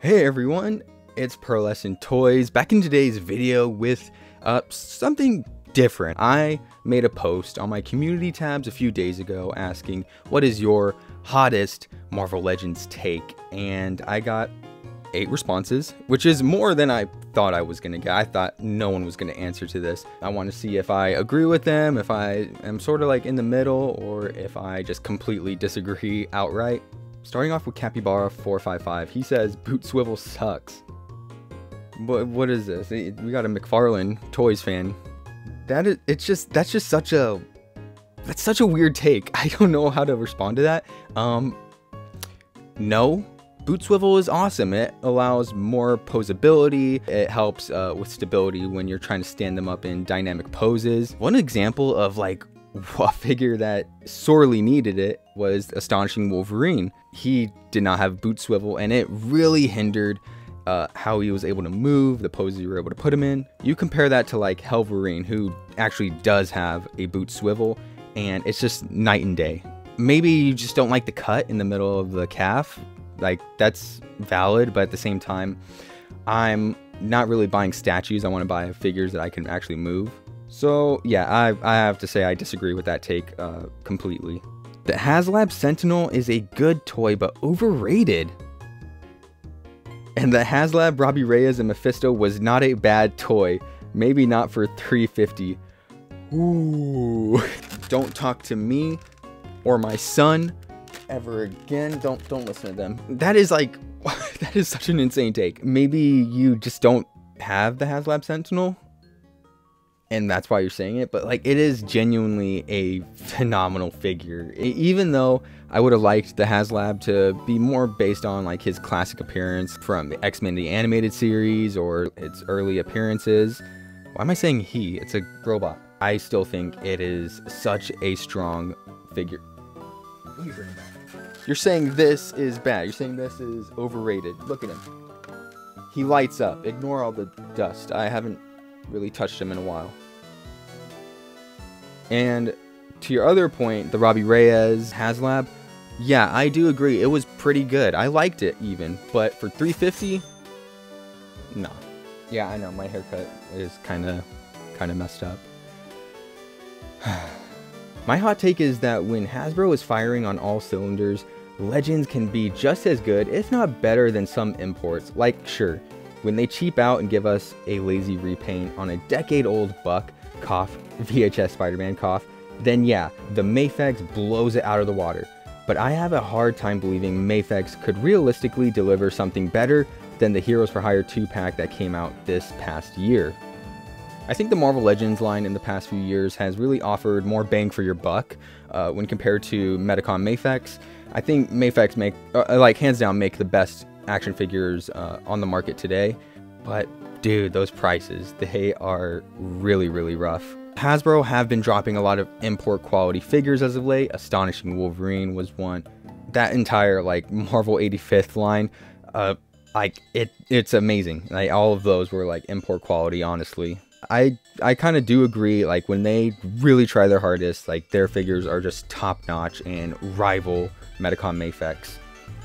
Hey everyone, it's Pearlescent Toys back in today's video with something different. I made a post on my community tabs a few days ago asking what is your hottest Marvel Legends take, and I got 8 responses, which is more than I thought I was gonna get. I thought no one was gonna answer to this. I want to see if I agree with them, if I am sort of like in the middle, or if I just completely disagree outright. Starting off with Capybara 455, he says boot swivel sucks. What is this? We got a McFarlane Toys fan. That's just such a weird take. I don't know how to respond to that. No, boot swivel is awesome. It allows more posability. It helps with stability when you're trying to stand them up in dynamic poses. One example of like a figure that sorely needed it was Astonishing Wolverine. He did not have boot swivel, and it really hindered how he was able to move, the poses you were able to put him in. You compare that to like Helverine, who actually does have a boot swivel, and it's just night and day. Maybe you just don't like the cut in the middle of the calf. Like, that's valid, but at the same time, I'm not really buying statues. I want to buy figures that I can actually move. So yeah, I have to say I disagree with that take completely. The HasLab Sentinel is a good toy, but overrated. And the HasLab Robbie Reyes and Mephisto was not a bad toy. Maybe not for $350. Ooh. Don't talk to me or my son ever again. Don't listen to them. That is like, that is such an insane take. Maybe you just don't have the HasLab Sentinel, and that's why you're saying it, but like, it is genuinely a phenomenal figure. Even though I would have liked the HasLab to be more based on like his classic appearance from the X-Men the animated series or its early appearances. Why am I saying he? It's a robot. I still think it is such a strong figure. You're saying this is bad. You're saying this is overrated. Look at him. He lights up. Ignore all the dust. I haven't really touched him in a while. And to your other point, the Robbie Reyes HasLab, yeah, I do agree. It was pretty good. I liked it even, but for $350, no. Yeah, I know my haircut is kind of messed up. My hot take is that when Hasbro is firing on all cylinders, Legends can be just as good, if not better, than some imports. Like, sure, when they cheap out and give us a lazy repaint on a decade-old buck, cough, VHS Spider-Man cough, then yeah, the Mafex blows it out of the water. But I have a hard time believing Mafex could realistically deliver something better than the Heroes for Hire 2-pack that came out this past year. I think the Marvel Legends line in the past few years has really offered more bang for your buck when compared to Medicom Mafex. I think Mafex make, like, hands down, make the best action figures on the market today. But dude, those prices, they are really, really rough. Hasbro have been dropping a lot of import quality figures as of late. Astonishing Wolverine was one. That entire like Marvel 85th line, like it's amazing. Like, all of those were like import quality, honestly. I kind of do agree, like, when they really try their hardest, like, their figures are just top notch and rival Medicom Mafex.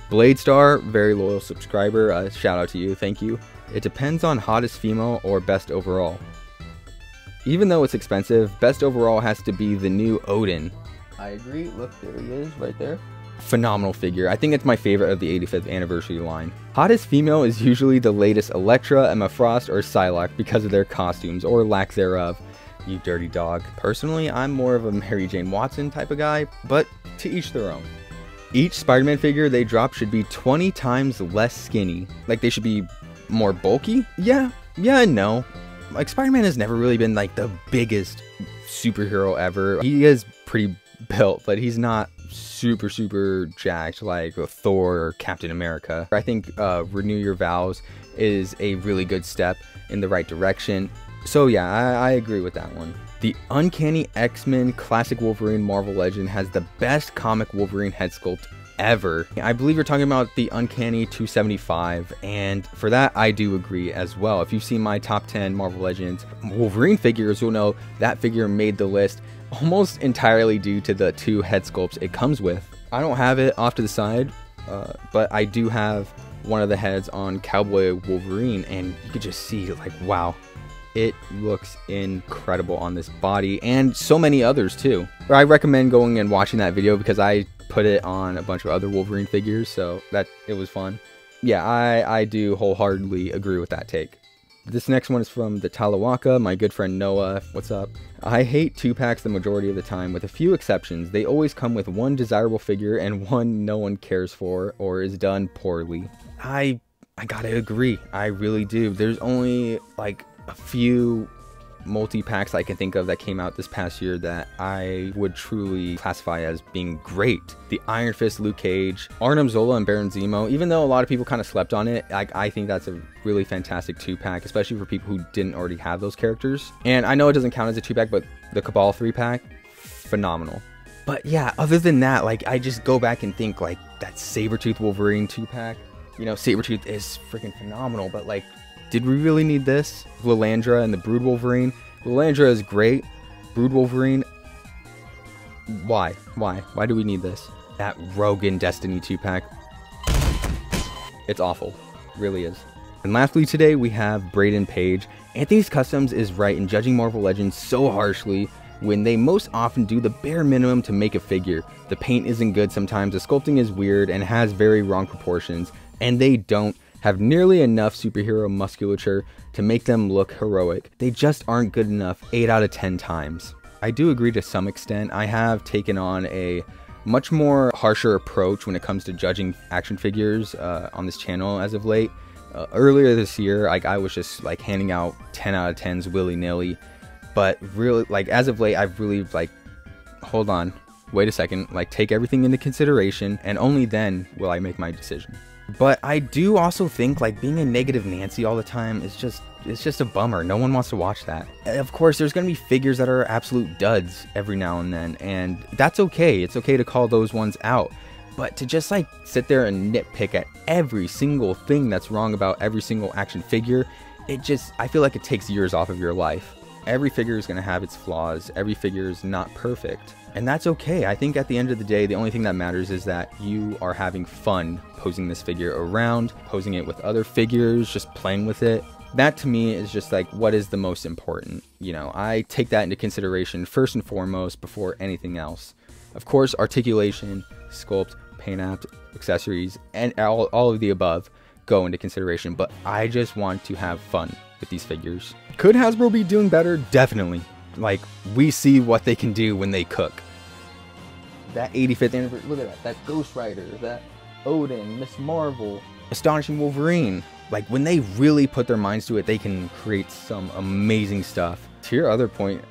Bladestar, very loyal subscriber, shout out to you, thank you. It depends on hottest female or best overall. Even though it's expensive, best overall has to be the new Odin. I agree, look, there he is, right there. Phenomenal figure. I think it's my favorite of the 85th anniversary line. Hottest female is usually the latest Elektra, Emma Frost, or Psylocke because of their costumes, or lack thereof. You dirty dog. Personally, I'm more of a Mary Jane Watson type of guy, but to each their own. Each Spider-Man figure they drop should be 20 times less skinny. Like, they should be more bulky? Yeah and no. Like, Spider-Man has never really been like the biggest superhero ever. He is pretty built, but he's not super jacked like Thor or Captain America. I think Renew Your Vows is a really good step in the right direction. So yeah, I agree with that one. The Uncanny X-Men Classic Wolverine Marvel Legend has the best comic Wolverine head sculpt ever. I believe you're talking about the Uncanny 275, and for that I do agree as well. If you've seen my top 10 Marvel Legends Wolverine figures, you'll know that figure made the list almost entirely due to the 2 head sculpts it comes with. I don't have it off to the side, but I do have one of the heads on Cowboy Wolverine, and you could just see like, wow, it looks incredible on this body and so many others too. I recommend going and watching that video because I put it on a bunch of other Wolverine figures, so that it was fun. Yeah, I do wholeheartedly agree with that take. This next one is from the Talawaka, my good friend Noah. What's up? I hate 2-packs the majority of the time, with a few exceptions. They always come with one desirable figure and one no one cares for or is done poorly. I gotta agree. I really do. There's only like a few multi-packs I can think of that came out this past year that I would truly classify as being great. The Iron Fist Luke Cage, Arnim Zola and Baron Zemo, even though a lot of people kind of slept on it, I think that's a really fantastic 2-pack, especially for people who didn't already have those characters. And I know it doesn't count as a 2-pack, but the Cabal 3-pack, phenomenal. But yeah, other than that, like, I just go back and think like that Sabretooth Wolverine 2-pack, you know, Sabretooth is freaking phenomenal, but like, did we really need this? Lilandra and the Brood Wolverine. Lilandra is great. Brood Wolverine, why? Why do we need this? That Rogan Destiny 2-pack, it's awful. It really is. And lastly today, we have Braden Page. Anthony's Customs is right in judging Marvel Legends so harshly when they most often do the bare minimum to make a figure. The paint isn't good sometimes, the sculpting is weird and has very wrong proportions, and they don't have nearly enough superhero musculature to make them look heroic. They just aren't good enough 8 out of 10 times. I do agree to some extent. I have taken on a much more harsher approach when it comes to judging action figures on this channel as of late. Earlier this year, I was just like handing out 10 out of 10s willy-nilly, but really, like, as of late, I've really like, hold on, wait a second, like, take everything into consideration, and only then will I make my decision. But I do also think like being a negative Nancy all the time is just a bummer. No one wants to watch that. Of course, there's going to be figures that are absolute duds every now and then, and that's okay. It's okay to call those ones out. But to just like sit there and nitpick at every single thing that's wrong about every single action figure, I feel like it takes years off of your life. Every figure is going to have its flaws. Every figure is not perfect. And that's okay. I think at the end of the day, the only thing that matters is that you are having fun posing this figure around, posing it with other figures, just playing with it. That to me is just like what is the most important. You know, I take that into consideration first and foremost before anything else. Of course, articulation, sculpt, paint apps, accessories, and all of the above go into consideration, but I just want to have fun with these figures. Could Hasbro be doing better? Definitely. Like, we see what they can do when they cook. That 85th anniversary, look at that Ghost Rider, that Odin, Miss Marvel, Astonishing Wolverine. Like, when they really put their minds to it, they can create some amazing stuff. To your other point,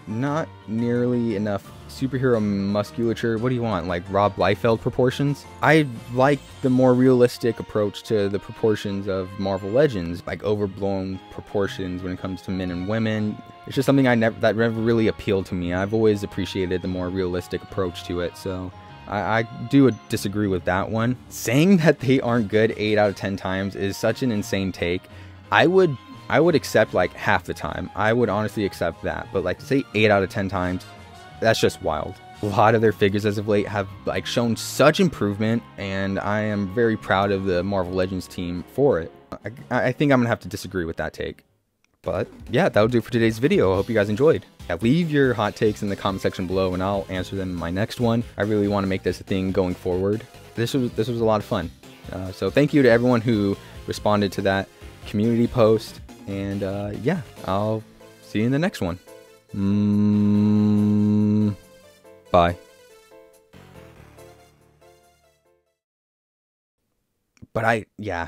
not nearly enough superhero musculature. What do you want, like Rob Liefeld proportions? I like the more realistic approach to the proportions of Marvel Legends, like overblown proportions when it comes to men and women. It's just something that never really appealed to me. I've always appreciated the more realistic approach to it, so I do disagree with that one. Saying that they aren't good 8 out of 10 times is such an insane take. I would accept like half the time. I would honestly accept that, but like to say 8 out of 10 times, that's just wild. A lot of their figures as of late have like shown such improvement, and I am very proud of the Marvel Legends team for it. I think I'm gonna have to disagree with that take. But yeah, that'll do it for today's video. I hope you guys enjoyed. Yeah, leave your hot takes in the comment section below and I'll answer them in my next one. I really want to make this a thing going forward. This was a lot of fun. So thank you to everyone who responded to that community post. And yeah, I'll see you in the next one. Bye. But yeah.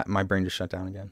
My brain just shut down again.